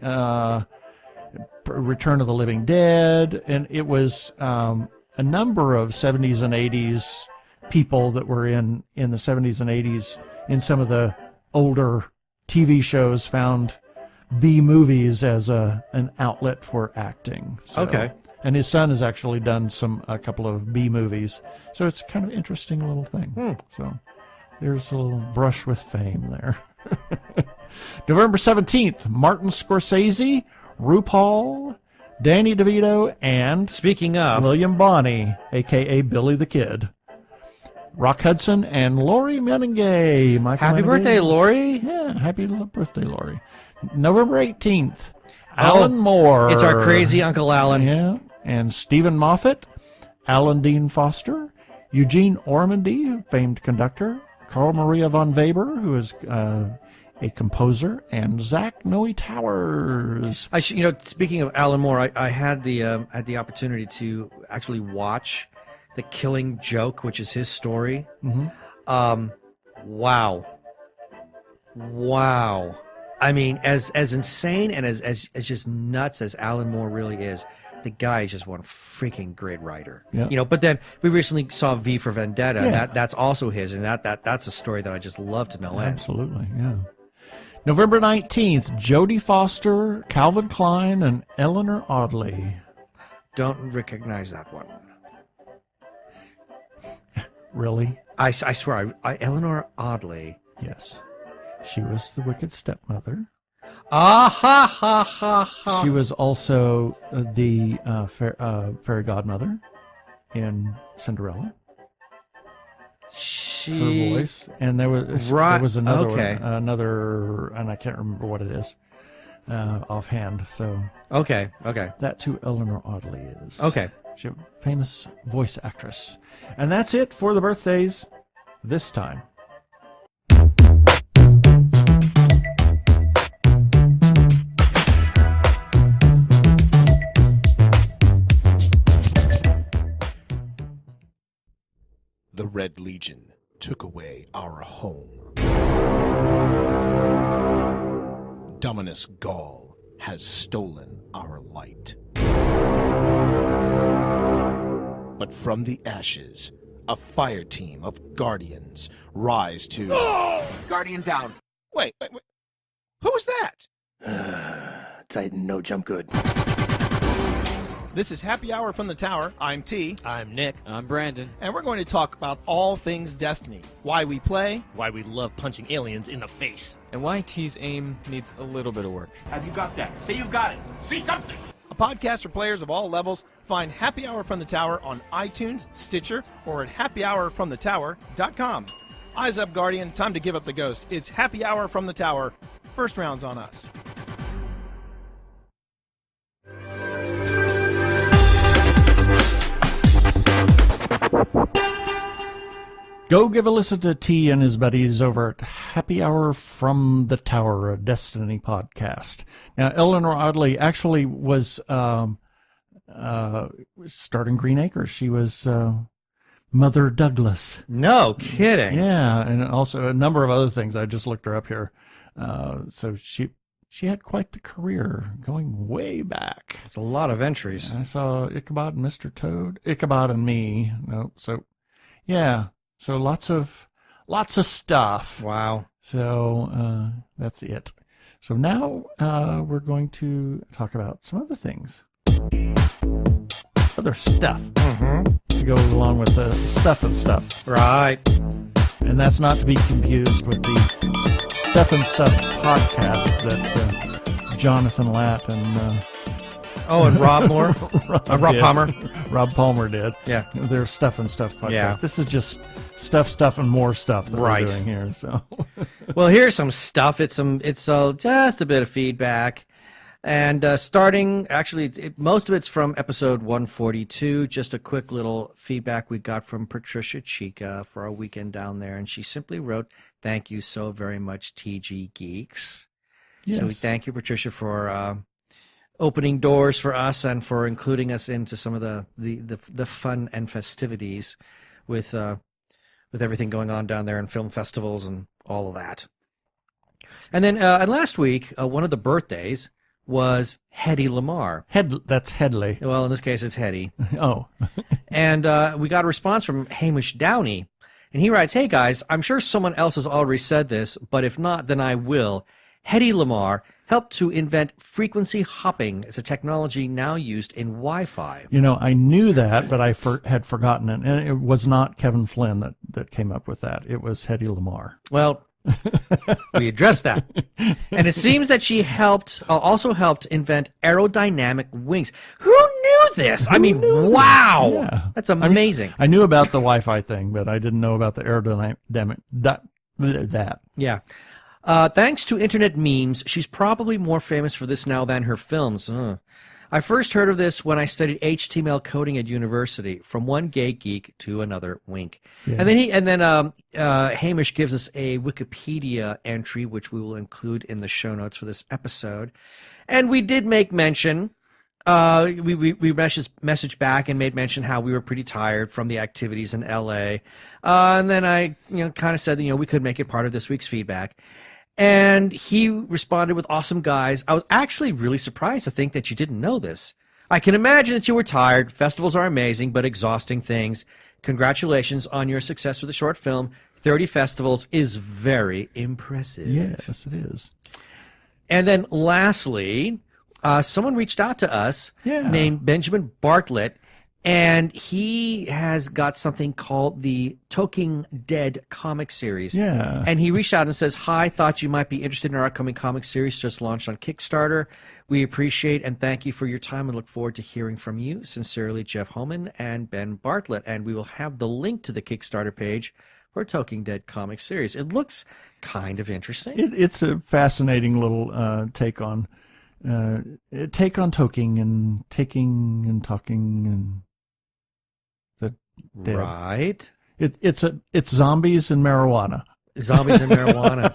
Return of the Living Dead, and it was... a number of 70s and 80s people that were in the 70s and 80s in some of the older TV shows found B movies as an outlet for acting. So, okay. And his son has actually done a couple of B movies. So it's kind of interesting little thing. So there's a little brush with fame there. November 17th, Martin Scorsese, RuPaul, Danny DeVito, and speaking of William Bonney, a.k.a. Billy the Kid. Rock Hudson and Lori Meningay. Happy birthday, Lori. Yeah, happy birthday, Lori. November 18th, Alan Moore. It's our crazy Uncle Alan. Yeah, and Stephen Moffat, Alan Dean Foster, Eugene Ormandy, famed conductor, Carl Maria von Weber, who is... a composer, and Zach Noe Towers. Speaking of Alan Moore, I had the opportunity to actually watch The Killing Joke, which is his story. Mm-hmm. Wow. I mean, as insane and as just nuts as Alan Moore really is, the guy is just one freaking great writer. Yeah. But then we recently saw V for Vendetta, yeah. and that's also his, and that's a story that I just love to know. Absolutely, yeah. November 19th, Jodie Foster, Calvin Klein, and Eleanor Audley. Don't recognize that one. Really? I swear, Eleanor Audley. Yes. She was the wicked stepmother. Ha. She was also the fairy godmother in Cinderella. Her voice, and there was another one, and I can't remember what it is offhand. So okay, that's who Eleanor Audley is. Okay, she's a famous voice actress, and that's it for the birthdays this time. Red Legion took away our home. Dominus Gaul has stolen our light. But from the ashes, a fire team of guardians rise to... Guardian down. Wait. Who was that? Titan, no jump good. This is Happy Hour from the Tower. I'm T. I'm Nick. I'm Brandon. And we're going to talk about all things Destiny. Why we play. Why we love punching aliens in the face. And why T's aim needs a little bit of work. Have you got that? Say you've got it. Say something. A podcast for players of all levels. Find Happy Hour from the Tower on iTunes, Stitcher, or at happyhourfromthetower.com. Eyes up, Guardian. Time to give up the ghost. It's Happy Hour from the Tower. First round's on us. Go give a listen to T and his buddies over at Happy Hour from the Tower, a Destiny podcast. Now, Eleanor Audley actually was starting Green Acres. She was Mother Douglas. No kidding. Yeah, and also a number of other things. I just looked her up here. So she had quite the career going way back. It's a lot of entries. I saw Ichabod and Mr. Toad, Ichabod and Me. No, so yeah. So lots of stuff. Wow. So that's it. So now we're going to talk about some other things. Other stuff. To go along with the stuff and stuff. Right. And that's not to be confused with the Stuff and Stuff podcast that Jonathan Latt and... and Rob Moore? Rob Palmer. Rob Palmer did. Yeah. Their Stuff and Stuff podcast. Yeah. This is just stuff, and more stuff that we're doing here. So, well, here's some stuff. It's just a bit of feedback. And starting, actually, most of it's from episode 142. Just a quick little feedback we got from Patricia Chica for our weekend down there. And she simply wrote, "Thank you so very much, TG Geeks." yes. So we thank you, Patricia, for opening doors for us and for including us into some of the fun and festivities with everything going on down there and film festivals and all of that. And then and last week, one of the birthdays was Hedy Lamarr. That's Headley. Well, in this case, it's Hedy. Oh. And we got a response from Hamish Downey. And he writes, "Hey, guys, I'm sure someone else has already said this, but if not, then I will. Hedy Lamarr helped to invent frequency hopping. It's a technology now used in Wi-Fi." You know, I knew that, but I had forgotten it. And it was not Kevin Flynn that came up with that. It was Hedy Lamarr. Well, we addressed that. And it seems that she also helped invent aerodynamic wings. Who knew this? I mean, wow. Yeah. That's amazing. I knew about the Wi-Fi thing, but I didn't know about the aerodynamic, that. Yeah. Thanks to internet memes, she's probably more famous for this now than her films. I first heard of this when I studied HTML coding at university. From one gay geek to another, wink. Yeah. And then Hamish gives us a Wikipedia entry, which we will include in the show notes for this episode. And we did make mention. We messaged back and made mention how we were pretty tired from the activities in LA. And then I kind of said that we could make it part of this week's feedback. And he responded with, "Awesome, guys. I was actually really surprised to think that you didn't know this. I can imagine that you were tired. Festivals are amazing, but exhausting things. Congratulations on your success with the short film. 30 festivals is very impressive." Yes, it is. And then lastly, someone reached out to us named Benjamin Bartlett, and he has got something called the Talking Dead comic series. Yeah. And he reached out and says, "Hi, thought you might be interested in our upcoming comic series just launched on Kickstarter. We appreciate and thank you for your time and look forward to hearing from you. Sincerely, Jeff Holman and Ben Bartlett." And we will have the link to the Kickstarter page for Talking Dead comic series. It looks kind of interesting. It's a fascinating little take on talking and taking and talking and the dead. Right. It's zombies and marijuana. Zombies and marijuana.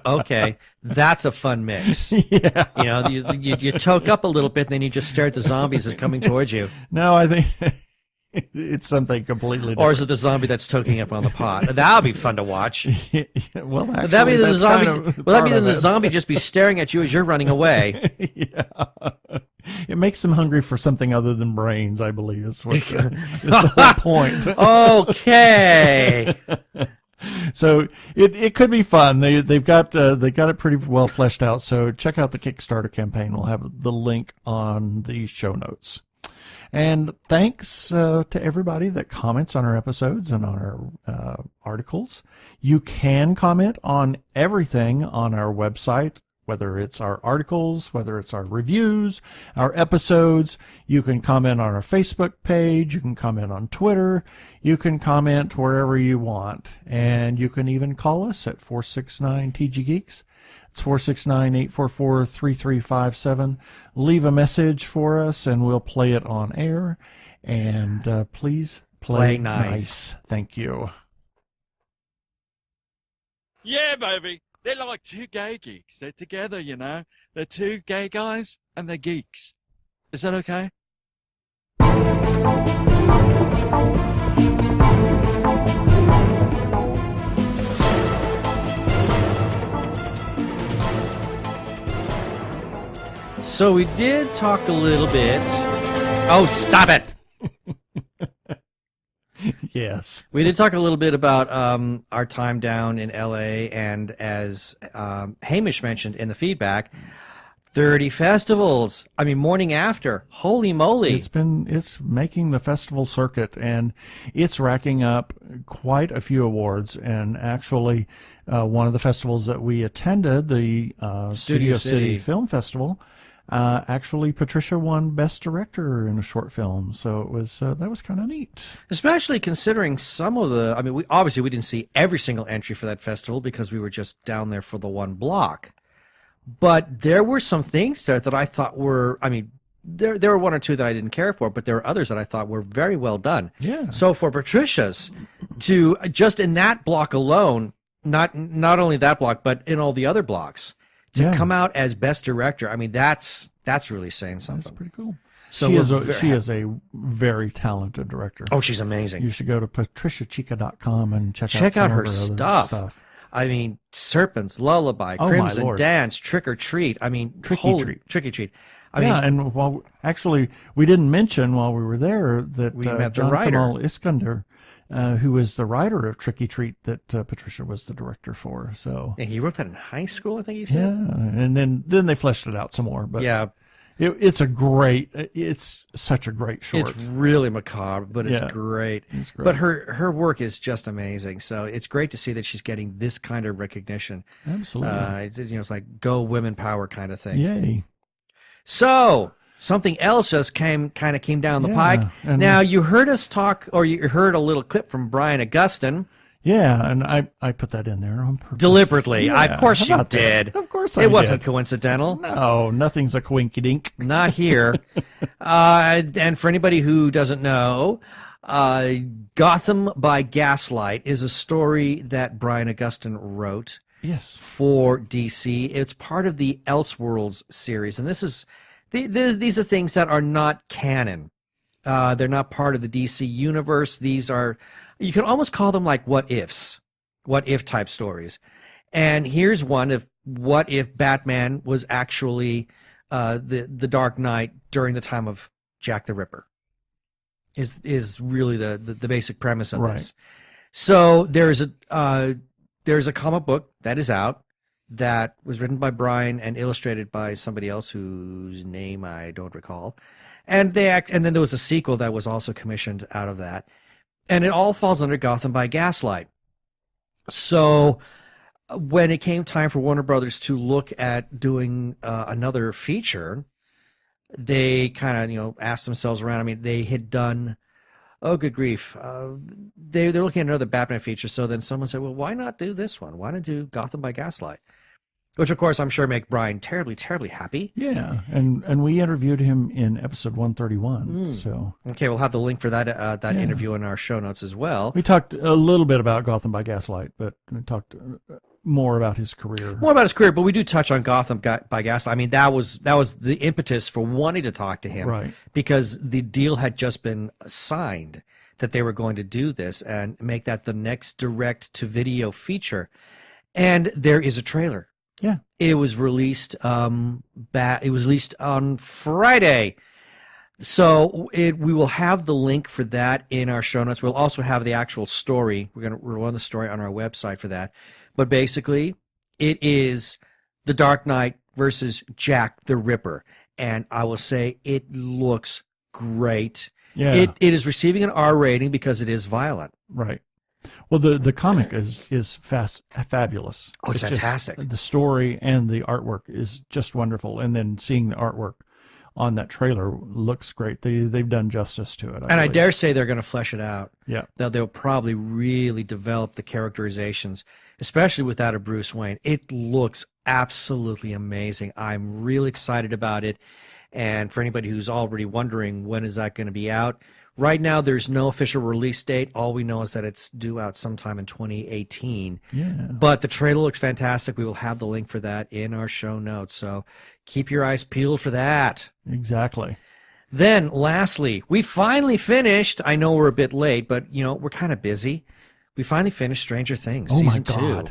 Okay, that's a fun mix. Yeah. You toke up a little bit, and then you just stare at the zombies as coming towards you. No, I think It's something completely different. Or is it the zombie that's toking up on the pot? That would be fun to watch. Well, actually, Would that be the that's zombie? kind of Will that be part the of it. zombie just be staring at you as you're running away? Yeah. It makes them hungry for something other than brains, I believe, is the whole point. Okay. So it could be fun. They've got it pretty well fleshed out. So check out the Kickstarter campaign. We'll have the link on the show notes. And thanks to everybody that comments on our episodes and on our articles. You can comment on everything on our website, whether it's our articles, whether it's our reviews, our episodes. You can comment on our Facebook page. You can comment on Twitter. You can comment wherever you want. And you can even call us at 469-TG-GEEKS. It's 469-844-3357. Leave a message for us, and we'll play it on air. And please play nice. Thank you. Yeah, baby. They're like two gay geeks. They're together, you know. They're two gay guys, and they're geeks. Is that okay? So we did talk a little bit. Oh, stop it! Yes. We did talk a little bit about our time down in LA, and as Hamish mentioned in the feedback, 30 festivals. I mean, morning after. Holy moly. It's making the festival circuit, and it's racking up quite a few awards. And actually, one of the festivals that we attended, the Studio City Film Festival, actually Patricia won Best Director in a short film. So it was that was kind of neat. Especially considering some of the, I mean, we didn't see every single entry for that festival because we were just down there for the one block. But there were some things there that I thought were, I mean, there were one or two that I didn't care for, but there were others that I thought were very well done. Yeah. So for Patricia's to, just in that block alone, not only that block, but in all the other blocks, to come out as Best Director, I mean, that's really saying something. That's pretty cool. So she is a very talented director. Oh, she's amazing. You should go to patriciachica.com and check out her other stuff. I mean, Serpents, Lullaby, Crimson Dance, Trick or Treat. I mean, Tricky Treat. I mean, and we didn't mention while we were there that we met the John writer. Kamal Iskander, who was the writer of Tricky Treat, that Patricia was the director for. So and he wrote that in high school, I think he said. Yeah, and then they fleshed it out some more. But yeah. It's such a great short. It's really macabre, but it's great. It's great. But her work is just amazing. So it's great to see that she's getting this kind of recognition. Absolutely. It's like go women power kind of thing. Yay. So something else just came down the pike. Now you heard us talk, or you heard a little clip from Brian Augustine. Yeah, and I put that in there on purpose. Deliberately. Yeah, of course you did. Of course I did. It wasn't coincidental. No, nothing's a coinkydink. Not here. And for anybody who doesn't know, Gotham by Gaslight is a story that Brian Augustine wrote. Yes. For DC. It's part of the Elseworlds series. And this is these are things that are not canon. They're not part of the DC universe. These are, you can almost call them like what if type stories. And here's one of what if Batman was actually the Dark Knight during the time of Jack the Ripper. Is really the basic premise of this. So there's a comic book that is out that was written by Brian and illustrated by somebody else whose name I don't recall. And then there was a sequel that was also commissioned out of that. And it all falls under Gotham by Gaslight. So when it came time for Warner Brothers to look at doing another feature, they kind of, asked themselves around. I mean, they had done, oh, good grief. They're looking at another Batman feature. So then someone said, well, why not do this one? Why not do Gotham by Gaslight? Which, of course, I'm sure make Brian terribly, terribly happy. Yeah, and we interviewed him in episode 131. So okay, we'll have the link for that interview in our show notes as well. We talked a little bit about Gotham by Gaslight, but we talked more about his career. More about his career, but we do touch on Gotham by Gaslight. I mean, that was the impetus for wanting to talk to him, Right. because the deal had just been signed that they were going to do this and make that the next direct-to-video feature. And there is a trailer. Yeah. It was released. It was released on Friday. So we will have the link for that in our show notes. We'll also have the actual story. We're going to run the story on our website for that. But basically, it is The Dark Knight versus Jack the Ripper, and I will say it looks great. Yeah. It is receiving an R rating because it is violent. Right. Well, the comic is fabulous. Oh, it's fantastic. The story and the artwork is just wonderful, and then seeing the artwork on that trailer looks great. They've done justice to it. I dare say they're going to flesh it out. Yeah. They'll probably really develop the characterizations, especially with that of Bruce Wayne. It looks absolutely amazing. I'm really excited about it. And for anybody who's already wondering when is that going to be out, right now there's no official release date. All we know is that it's due out sometime in 2018. Yeah. But the trailer looks fantastic. We will have the link for that in our show notes. So keep your eyes peeled for that. Exactly. Then, lastly, we finally finished. I know we're a bit late, but, you know, we're kind of busy. We finally finished Stranger Things, season 2.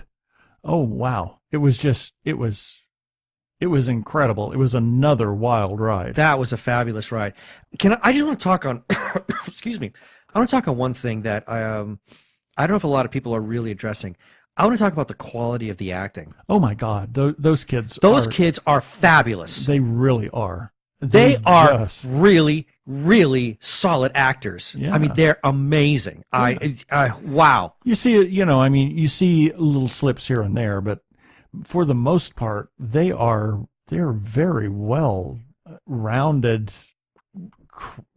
Oh, wow. It was incredible. It was another wild ride. That was a fabulous ride. I just want to talk on, excuse me. I want to talk on one thing that I don't know if a lot of people are really addressing. I want to talk about the quality of the acting. Oh my God. Those kids are fabulous. They really are. They are really, really solid actors. Yeah. I mean, they're amazing. Yeah. Wow. You see, you see little slips here and there, but for the most part, they're very well rounded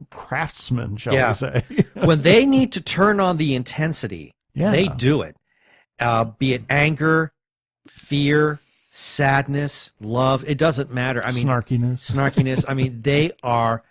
craftsmen, shall we say. When they need to turn on the intensity, they do it. Be it anger, fear, sadness, love, it doesn't matter. I mean, snarkiness. I mean, they are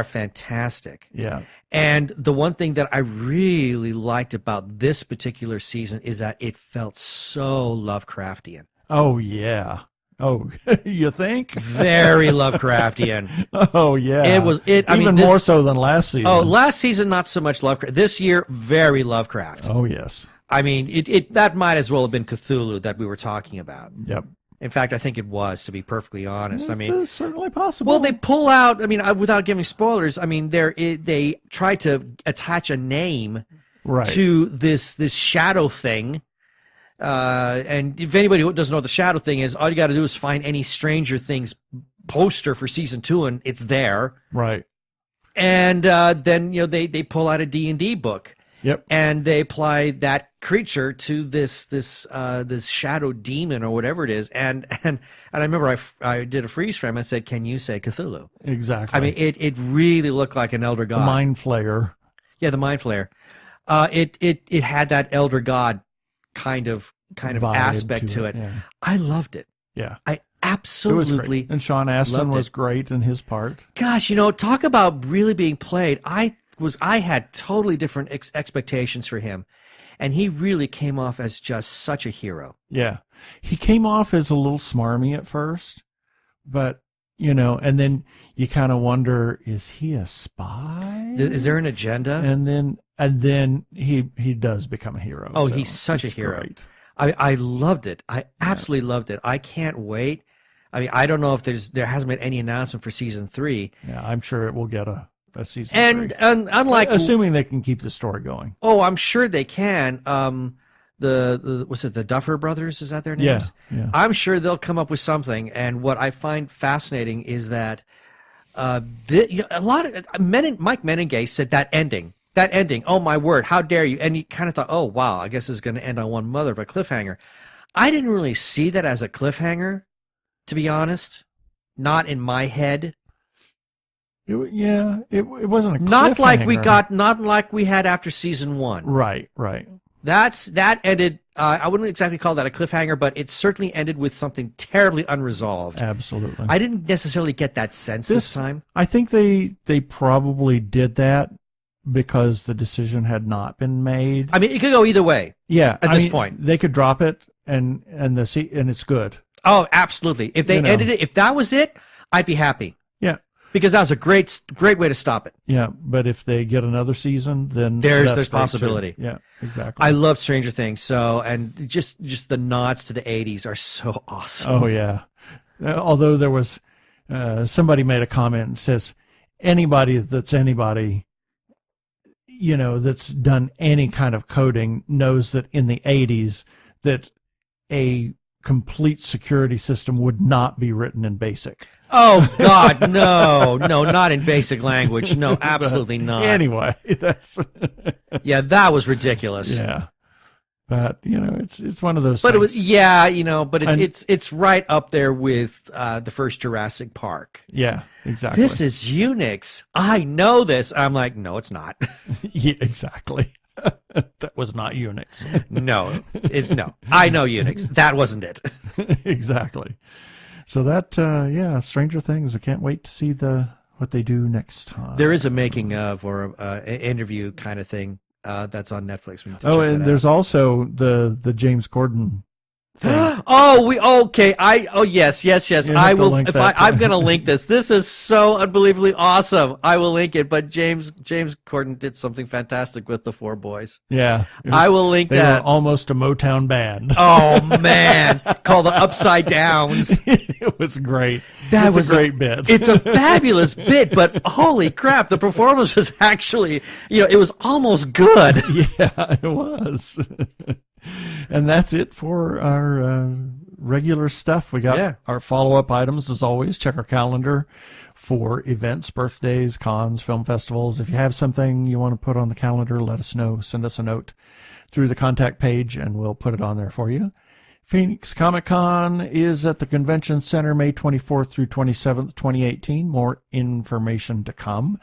fantastic. Yeah. And the one thing that I really liked about this particular season is that it felt so Lovecraftian. Oh yeah. Oh, you think? Very Lovecraftian. Oh yeah. It was more so than last season. Oh, last season not so much Lovecraft. This year, very Lovecraft. Oh yes. I mean, that might as well have been Cthulhu that we were talking about. Yep. In fact, I think it was, to be perfectly honest. It's certainly possible. Well, they pull out. I mean, without giving spoilers, I mean, they try to attach a name to this shadow thing. And if anybody who doesn't know what the shadow thing is, all you got to do is find any Stranger Things poster for season 2, and it's there. Right. And then they pull out a D&D book. Yep. And they apply that creature to this shadow demon or whatever it is. And I remember I did a freeze frame. I said, "Can you say Cthulhu?" Exactly. I mean, it really looked like an elder god. The Mind Flayer. Yeah, the Mind Flayer. It had that elder god kind of aspect to it. Yeah. I loved it. Yeah. I absolutely. It was great. And Sean Astin was great in his part. Gosh, talk about really being played. I had totally different expectations for him, and he really came off as just such a hero. Yeah. He came off as a little smarmy at first, but, and then you kind of wonder, is he a spy? Is there an agenda? And then he does become a hero. Oh, so he's such a hero. Great. I loved it. I absolutely loved it. I can't wait. I mean, I don't know if there hasn't been any announcement for season 3. Yeah, I'm sure it will get a season 3. And unlike, assuming they can keep the story going. Oh, I'm sure they can. Was it the Duffer Brothers? Is that their names? Yeah. I'm sure they'll come up with something. And what I find fascinating is that a lot of Mike Menengay said that ending. Oh my word! How dare you? And you kind of thought, oh wow, I guess it's going to end on one mother of a cliffhanger. I didn't really see that as a cliffhanger, to be honest. Not in my head. It wasn't a cliffhanger. Not like we had after season 1. Right. That ended. I wouldn't exactly call that a cliffhanger, but it certainly ended with something terribly unresolved. Absolutely. I didn't necessarily get that sense this time. I think they probably did that because the decision had not been made. I mean, it could go either way. Yeah. At this point, they could drop it and it's good. Oh, absolutely. If they ended it, if that was it, I'd be happy. Yeah. Because that was a great way to stop it. Yeah, but if they get another season, then there's possibility. Yeah, exactly. I love Stranger Things, and just the nods to the 80s are so awesome. Oh yeah. Although there was somebody made a comment and says anybody that's done any kind of coding knows that in the 80s that a complete security system would not be written in BASIC. Oh God, no, not in basic language. No, absolutely not. Anyway, that's yeah, that was ridiculous. Yeah, but it's one of those. But things. it was but it's right up there with the first Jurassic Park. Yeah, exactly. This is Unix. I know this. I'm like, no, it's not. Yeah, exactly. That was not Unix. No. I know Unix. That wasn't it. Exactly. So that, Stranger Things. I can't wait to see what they do next time. There is a making of or an interview kind of thing that's on Netflix. And there's also the James Corden thing. Okay. Yes. I will. I'm going to link this. This is so unbelievably awesome. I will link it. But James Corden did something fantastic with the four boys. Yeah, I will link they that. Were almost a Motown band. Oh man, called the Upside Downs. It was great. That was a great bit. It's a fabulous bit, but holy crap, the performance was actually, it was almost good. Yeah, it was. And that's it for our regular stuff. We got our follow-up items as always. Check our calendar for events, birthdays, cons, film festivals. If you have something you want to put on the calendar, let us know. Send us a note through the contact page, and we'll put it on there for you. Phoenix Comic Con is at the Convention Center May 24th through 27th, 2018. More information to come.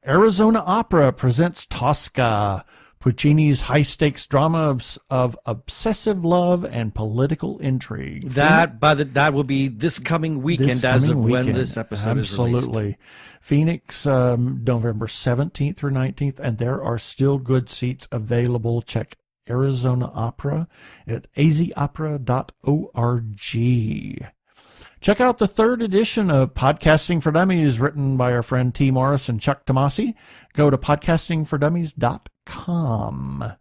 Arizona Opera presents Tosca, Puccini's high-stakes drama of obsessive love and political intrigue. That will be this coming weekend when this episode is released. Absolutely. Phoenix, November 17th through 19th, and there are still good seats available. Check Arizona Opera at azopera.org. Check out the third edition of Podcasting for Dummies, written by our friend T. Morris and Chuck Tomasi. Go to podcastingfordummies.com.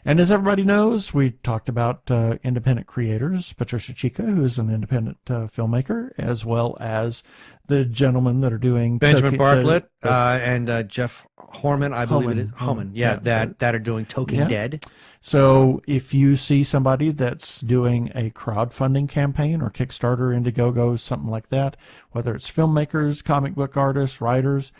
And as everybody knows, we talked about independent creators, Patricia Chica, who is an independent filmmaker, as well as the gentlemen that are doing Benjamin Bartlett and Jeff Horman, I believe it is. Homan, that are doing Token Dead. So if you see somebody that's doing a crowdfunding campaign or Kickstarter, Indiegogo, something like that, whether it's filmmakers, comic book artists, writers,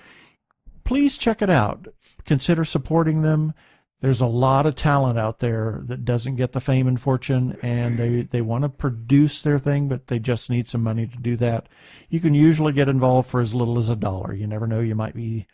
please check it out. Consider supporting them. There's a lot of talent out there that doesn't get the fame and fortune, and they want to produce their thing, but they just need some money to do that. You can usually get involved for as little as $1. You never know, you might be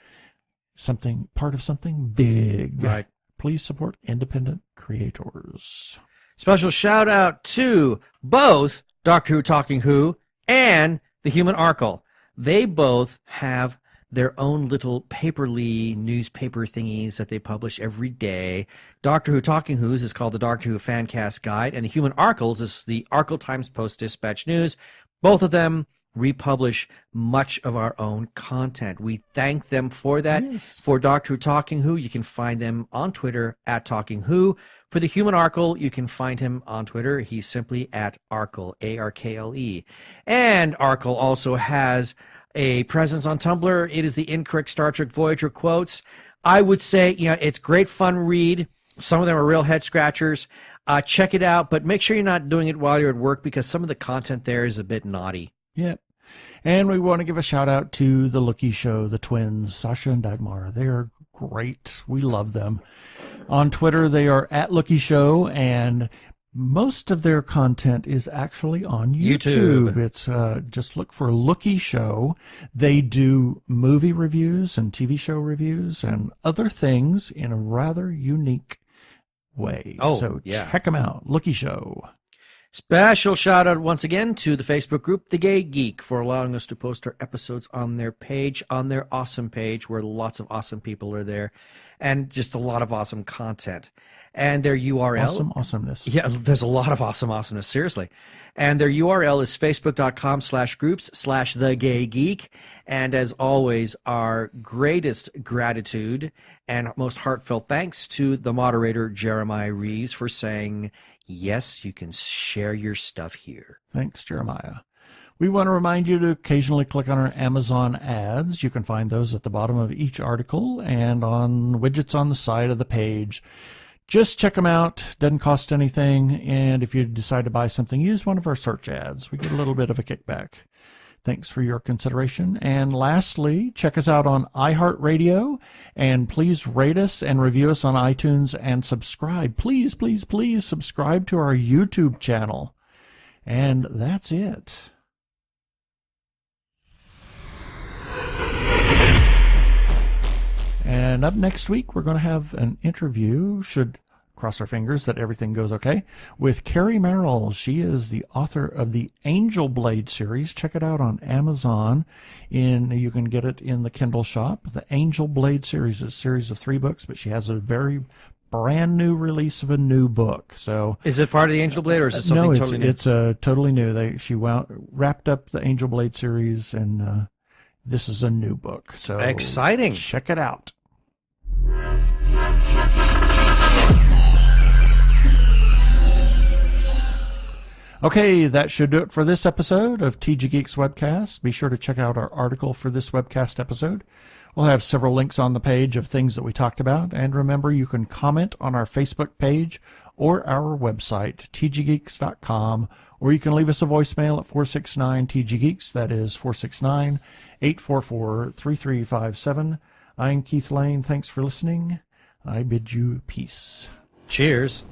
part of something big. Right. Please support independent creators. Special shout out to both Doctor Who Talking Who and the Human Arkle. They both have their own little paperly newspaper thingies that they publish every day. Doctor Who Talking Who's is called the Doctor Who Fancast Guide, and the Human Arkles is the Arkle Times Post-Dispatch News. Both of them republish much of our own content. We thank them for that. Yes. For Doctor Who Talking Who, you can find them on Twitter at Talking Who. For the Human Arkle, you can find him on Twitter. He's simply at Arkle, A-R-K-L-E. And Arkle also has a presence on Tumblr. It is the Incorrect Star Trek Voyager Quotes. I would say, it's great fun read. Some of them are real head scratchers. Check it out, but make sure you're not doing it while you're at work because some of the content there is a bit naughty. Yep. And we want to give a shout out to the Lookie Show, the twins, Sasha and Dagmar. They are great. We love them. On Twitter, they are at Lookie Show, and most of their content is actually on YouTube. It's just look for Lookie Show. They do movie reviews and TV show reviews and other things in a rather unique way. Oh, so yeah. check them out. Lookie Show. Special shout out once again to the Facebook group, The Gay Geek, for allowing us to post our episodes on their page, on their awesome page, where lots of awesome people are there, and just a lot of awesome content. And their URL. Awesomeness. Yeah, there's a lot of awesomeness, seriously. And their URL is facebook.com/groups/thegaygeek. And as always, our greatest gratitude and most heartfelt thanks to the moderator, Jeremiah Reeves, for saying, yes, you can share your stuff here. Thanks, Jeremiah. We want to remind you to occasionally click on our Amazon ads. You can find those at the bottom of each article and on widgets on the side of the page. Just check them out. Doesn't cost anything. And if you decide to buy something, use one of our search ads. We get a little bit of a kickback. Thanks for your consideration. And lastly, check us out on iHeartRadio. And please rate us and review us on iTunes and subscribe. Please, please, please subscribe to our YouTube channel. And that's it. And up next week, we're going to have an interview, should cross our fingers that everything goes okay, with Carrie Merrill. She is the author of the Angel Blade series. Check it out on Amazon. You can get it in the Kindle shop. The Angel Blade series is a series of 3 books, but she has a very brand new release of a new book. So, is it part of the Angel Blade, or is it something totally new? It's totally new. She wrapped up the Angel Blade series, and this is a new book. So exciting! Check it out. Okay, that should do it for this episode of TG Geeks Webcast. Be sure to check out our article for this webcast episode. We'll have several links on the page of things that we talked about. And remember, you can comment on our Facebook page or our website, tggeeks.com, or you can leave us a voicemail at 469-TG-GEEKS. That is 469-844-3357. I'm Keith Lane. Thanks for listening. I bid you peace. Cheers.